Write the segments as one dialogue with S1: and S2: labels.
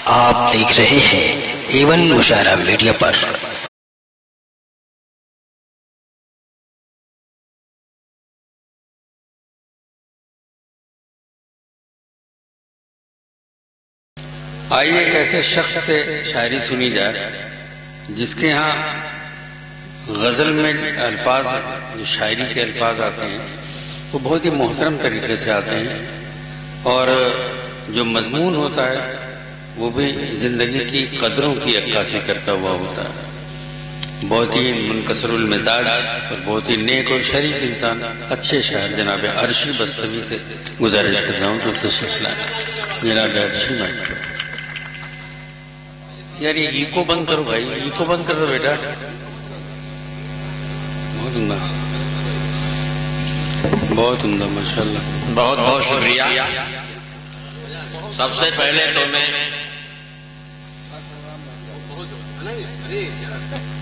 S1: آپ دیکھ رہے ہیں ایون مشاعرہ میڈیا پر۔
S2: آئیے ایک ایسے شخص سے شاعری سنی جائے جس کے ہاں غزل میں الفاظ، جو شاعری کے الفاظ آتے ہیں وہ بہت ہی محترم طریقے سے آتے ہیں، اور جو مضمون ہوتا ہے وہ بھی زندگی کی قدروں کی عکاسی کرتا ہوا ہوتا ہے۔ بہت ہی منکسر المزاج اور بہت ہی نیک اور شریف انسان، اچھے شاعر جناب عرشی بستوی سے گزارش کر رہا ہوں تو تشریف لائیں جناب عرشی مائک پر۔ یار یہ ایکو بند کرو بھائی، ایکو بند کر دو بیٹا۔ بہت عمدہ، بہت عمدہ، ماشاءاللہ۔
S3: بہت بہت شکریہ۔ سب سے پہلے تو میں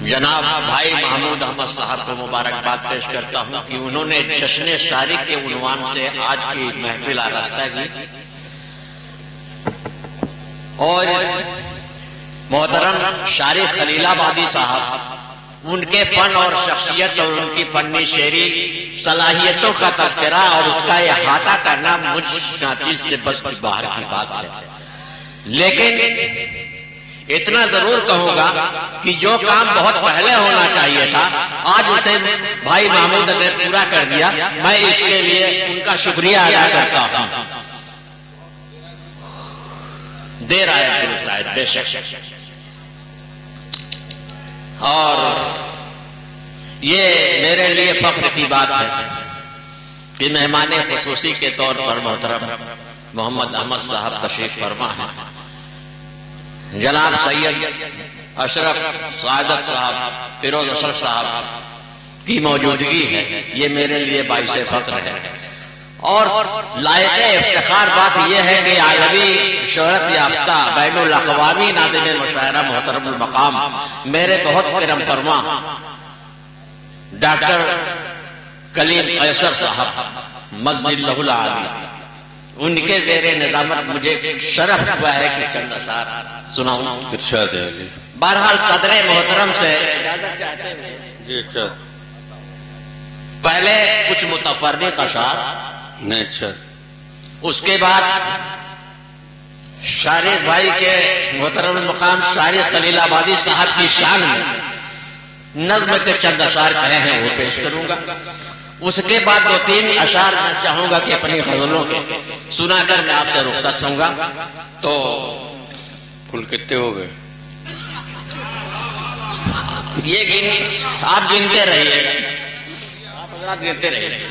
S3: جناب بھائی محمود احمد صاحب کو مبارکباد پیش کرتا ہوں کہ انہوں نے جشن شاعری کے عنوان سے آج کی محفل آراستہ کی، اور محترم شارق خلیل آبادی صاحب، ان کے فن اور شخصیت اور ان کی فنی شعری صلاحیتوں کا تذکرہ اور اس کا احاطہ کرنا مجھ ناچیز سے بس باہر کی بات ہے، لیکن اتنا ضرور کہوں گا کہ جو کام بہت پہلے ہونا چاہیے تھا آج اسے بھائی محمود نے پورا کر دیا، میں اس کے لیے ان کا شکریہ ادا کرتا ہوں۔ دیر آیت درست آیت بے شک، اور یہ میرے لیے فخر کی بات ہے کہ مہمان خصوصی کے طور پر محترم محمد احمد صاحب تشریف فرما ہے، جناب سید اشرف سعادت صاحب، فیروز اشرف صاحب کی موجودگی ہے، یہ میرے لیے باعث فخر ہے، اور لائق افتخار بات یہ ہے کہ عالمی شہرت یافتہ بین الاقوامی ناظم مشاعرہ محترم المقام میرے بہت کرم فرما ڈاکٹر کلیم قیصر صاحب مجد اللہ العالی، ان کے زیر نظامت مجھے شرف ہوا ہے کہ چند اشعار سناؤں۔
S2: ارشاد ہے علی۔
S3: بہرحال صدر محترم سے اجازت چاہتے ہوئے
S2: جی ارشاد۔
S3: پہلے کچھ متفرق اشعار،
S2: نہیں ارشاد،
S3: اس کے بعد شارق بھائی کے محترم المقام شارق خلیل آبادی صاحب کی شان میں نظم کے چند اشعار کہے ہیں وہ پیش کروں گا، اس کے بعد دو تین اشعار میں چاہوں گا کہ اپنی غزلوں کے سنا کر میں آپ سے رخصت ہوں گا۔ تو
S2: کل کتنے ہو گئے؟
S3: یہ آپ گنتے رہیے، آپ حضرات گنتے رہیے۔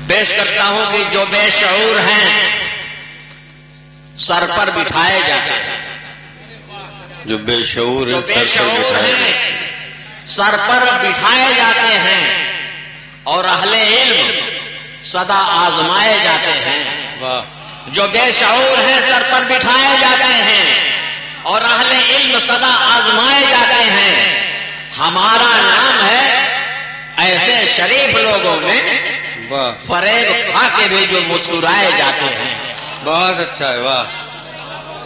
S3: پیش کرتا ہوں کہ جو بے شعور ہیں سر پر بٹھائے جاتے ہیں،
S2: جو بے شعور
S3: جو بے شعور ہیں سر پر بٹھائے جاتے ہیں، اور اہل علم سدا آزمائے جاتے ہیں۔
S2: واہ۔
S3: جو بے شعور ہیں سر پر بٹھائے جاتے ہیں اور اہل علم سدا آزمائے جاتے ہیں، ہمارا نام ہے ایسے شریف لوگوں میں فریب کھا کے بھی جو مسکرائے جاتے ہیں۔
S2: بہت اچھا ہے، واہ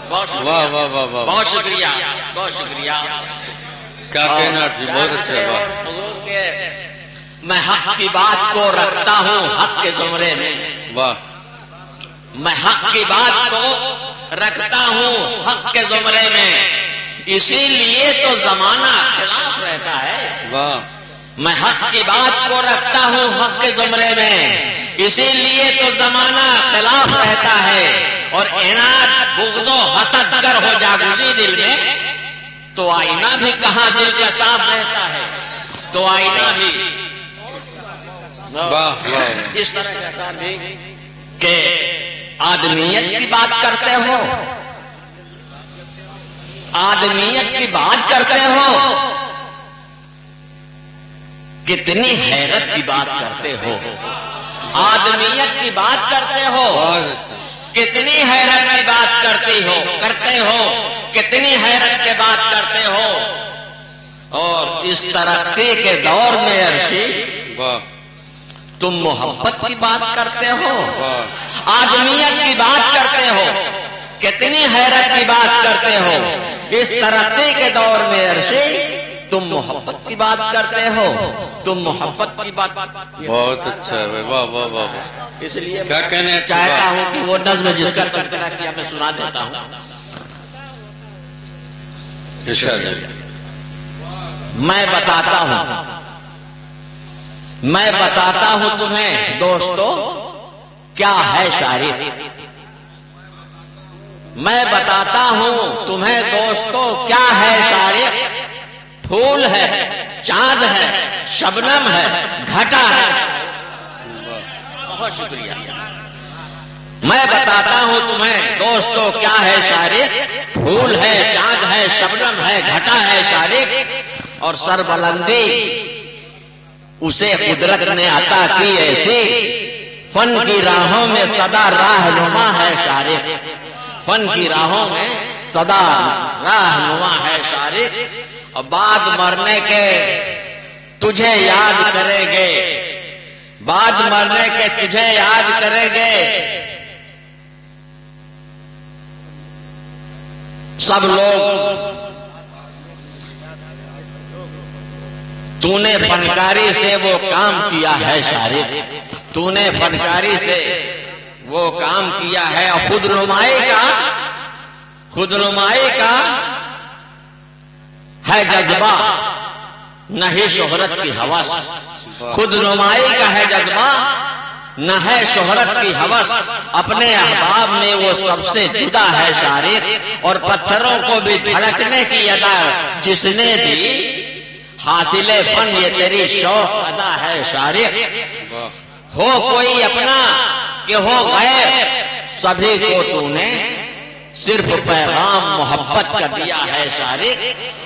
S3: بہت شکریہ،
S2: واہ واہ واہ واہ،
S3: بہت شکریہ، بہت شکریہ۔
S2: کیا کہنا جی، بہت اچھا ہے، واہ۔
S3: حضور کے میں حق کی بات کو رکھتا ہوں حق کے زمرے میں،
S2: واہ۔
S3: میں حق کی بات کو رکھتا ہوں حق کے زمرے میں، اسی لیے تو زمانہ خلاف رہتا ہے۔
S2: واہ۔
S3: میں حق کی بات کو رکھتا ہوں حق کے زمرے میں، اسی لیے تو زمانہ خلاف رہتا ہے، اور عناد بغض و حسد گر ہو جاگوزی دل میں تو آئینہ بھی کہاں دل کا صاف رہتا ہے، تو آئینہ بھی اس طرح کا صاف بھی کہ آدمیت کی بات کرتے ہو، آدمیت کی بات کرتے ہو، کتنی حیرت کی بات کرتے ہو، آدمیت کی بات کرتے ہو، کتنی حیرت کی بات کرتے ہو، کتنی حیرت کی بات کرتے ہو، اور اس ترقی کے دور میں عرشی تم محبت کی بات کرتے ہو، آدمیت کی بات کرتے اتنی حیرت کی بات کرتے ہو، اس ترقی کے دور میں عرشی تم محبت کی بات کرتے ہو، تم محبت کی بات.
S2: بہت اچھا ہے، واہ واہ واہ.
S3: اس لیے
S2: کیا کہنے
S3: چاہتا ہوں کہ وہ نظم جس کا تذکرہ کیا میں سنا دیتا ہوں. میں بتاتا ہوں تمہیں دوستو کیا ہے شاعری. میں بتاتا ہوں تمہیں دوستو کیا ہے شاعری. پھول ہے، چاند ہے، شبنم ہے، گھٹا ہے. بہت شکریہ. میں بتاتا ہوں تمہیں دوستو کیا ہے شاعری. پھول ہے، چاند ہے، شبنم ہے، گھٹا ہے شاعری. اور سربلندی اسے قدرت نے عطا کی ایسی، فن کی راہوں میں سدا راہنما ہے شاعری. فن کی راہوں میں سدا راہنما ہے شاعری. اور بعد مرنے کے تجھے یاد کریں گے، بعد مرنے کے تجھے یاد کریں گے سب لوگ. تو نے فنکاری سے وہ کام کیا ہے شاعری. تو نے فنکاری سے وہ کام کیا ہے. اور خود نمائی کا ہے جذبہ، نہ ہی شہرت کی ہوس. خود نمائی کا ہے جذبہ، نہ ہے شہرت کی ہوس. اپنے احباب میں وہ سب سے جدا ہے شاعری. اور پتھروں کو بھی دھڑکنے کی ادا جس نے دی، حاصل فن یہ تیری شوق ادا ہے شاعری. ہو کوئی اپنا کہ ہو غیر، سبھی کو تو نے صرف پیغام محبت کا دیا ہے شاعری.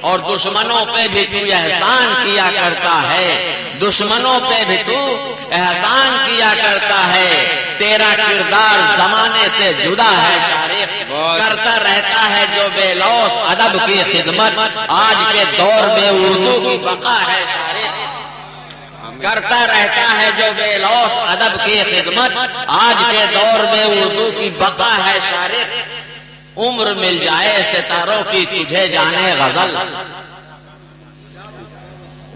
S3: اور دشمنوں پہ بھی تو احسان کیا کرتا ہے، دشمنوں پہ بھی تو احسان کیا کرتا ہے. تیرا کردار زمانے سے جدا ہے شاعری. کرتا رہتا ہے جو بے لوث ادب کی خدمت، آج کے دور میں اردو کی بقا ہے شاعری. کرتا رہتا ہے جو بے لوث ادب کی خدمت، آج کے دور میں اردو کی بقا ہے شاعری. عمر مل جائے ستاروں کی تجھے جانے غزل،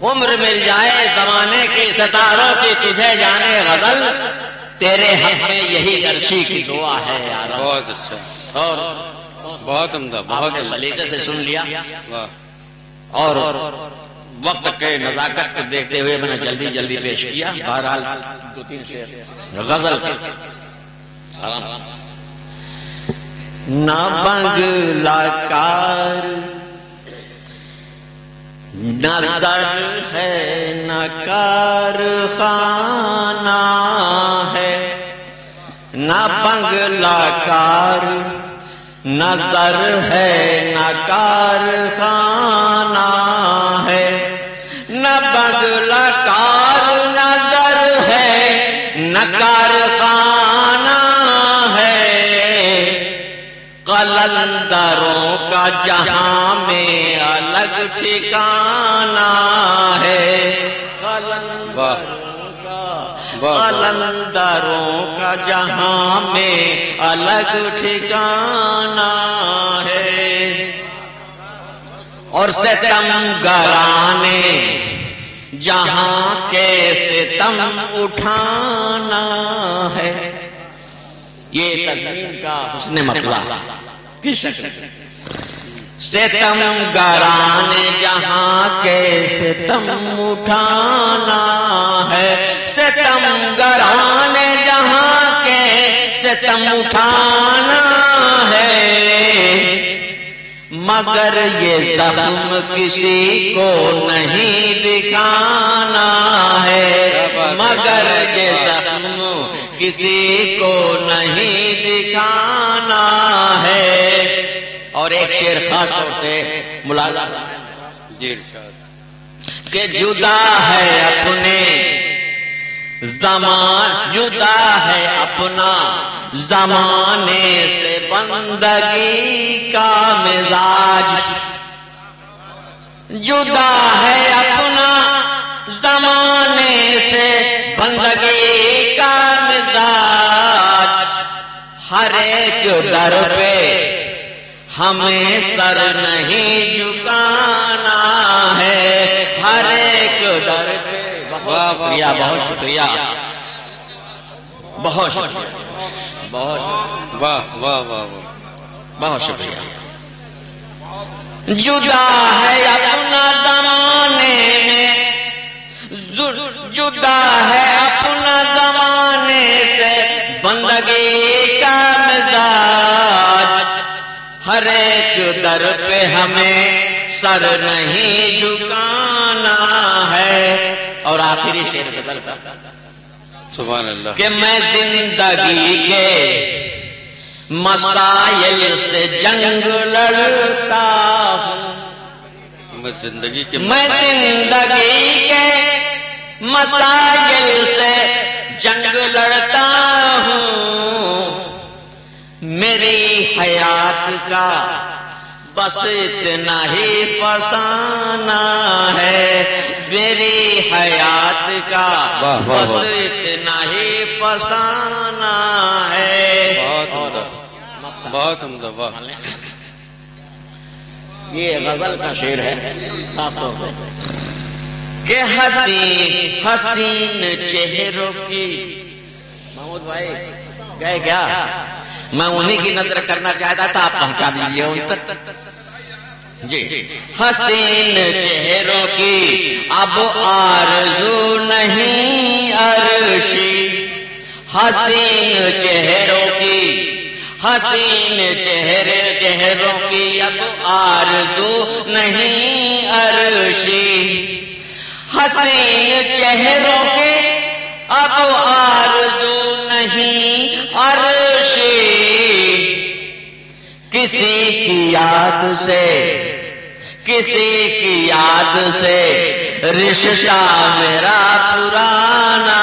S3: عمر مل جائے زمانے کی ستاروں کی تجھے جانے غزل. تیرے حق میں یہی عرشی کی دعا ہے یار.
S2: بہت اچھا،
S3: اور
S2: بہت عمدہ، بہت
S3: سلیقے سے سن لیا. اور وقت کے نزاکت کو دیکھتے ہوئے میں نے جلدی پیش کیا. بہرحال 2-3 شعر غزل کے آرام سے. نہ بنگلہ کار نہ در ہے نہ کارخانہ ہے، نہ بنگلہ کار نہ در ہے نہ کارخانہ ہے. نہ بنگلہ کار نہ در ہے نہ کارخانہ ہے. قلندروں کا جہاں میں الگ ٹھکانہ ہے. قلندروں کا جہاں میں الگ ٹھکانہ ہے. اور ستمگرانے جہاں کے ستم اٹھانا ہے. یہ تضمین کا حسن مطلع کس شکل؟ ستمگرانے جہاں کے ستم اٹھانا ہے. ستمگرانے جہاں کے ستم اٹھانا ہے. مگر یہ زخم کسی کو نہیں دکھانا ہے. مگر یہ زخم کسی کو نہیں دکھانا ہے. اور ایک شعر خاص طور سے ملاحظہ کہ جدا ہے اپنے زمان، جدا ہے اپنا زمانے سے بندگی کا مزاج. جدا ہے اپنا زمانے سے بندگی کا مزاج. ہر ایک در پہ ہمیں سر نہیں جھکانا ہے ہر ایک در پہ. بہت شکریہ، بہت شکریہ، بہت شکریہ، بہت شکریہ،
S2: واہ واہ واہ واہ.
S3: بہت شکریہ. جدا ہے اپنا زمانے میں، جدا ہے اپنا زمانے سے بندگی کا مزاج. ہر ایک در پہ ہمیں سر نہیں جھکانا ہے. اور آخری شعر بدل کر
S2: سبحان اللہ.
S3: کہ میں زندگی کے مسائل سے جنگ لڑتا ہوں.
S2: میں زندگی کے
S3: میں زندگی کے مسائل سے جنگ لڑتا ہوں. میری حیات کا بس اتنا ہی فسانہ ہے. میری حیات کا بس اتنا ہی فسانہ ہے.
S2: بہت عمدہ، بہت عمدہ. واہ.
S3: یہ غزل کا شعر ہے خاص طور سے کہ حسین حسین چہروں کی. محمود بھائی گئے کیا؟ میں انہی کی نظر کرنا چاہتا تھا، آپ پہنچا دیجیے ان تک. جی. حسین چہروں کی اب آرزو نہیں عرشی. حسین چہروں کی، حسین چہروں کی اب آرزو نہیں عرشی. حسین چہروں کی اب آرزو نہیں عرشی. کسی کی یاد سے، کسی کی یاد سے رشتہ میرا پرانا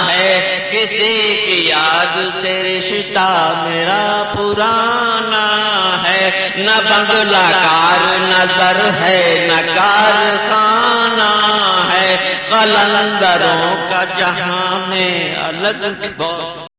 S3: ہے. کسی کی یاد سے رشتہ میرا پرانا ہے. نہ بنگلہ کار نظر ہے نہ کارخانہ ہے. قلندروں کا جہاں میں الگ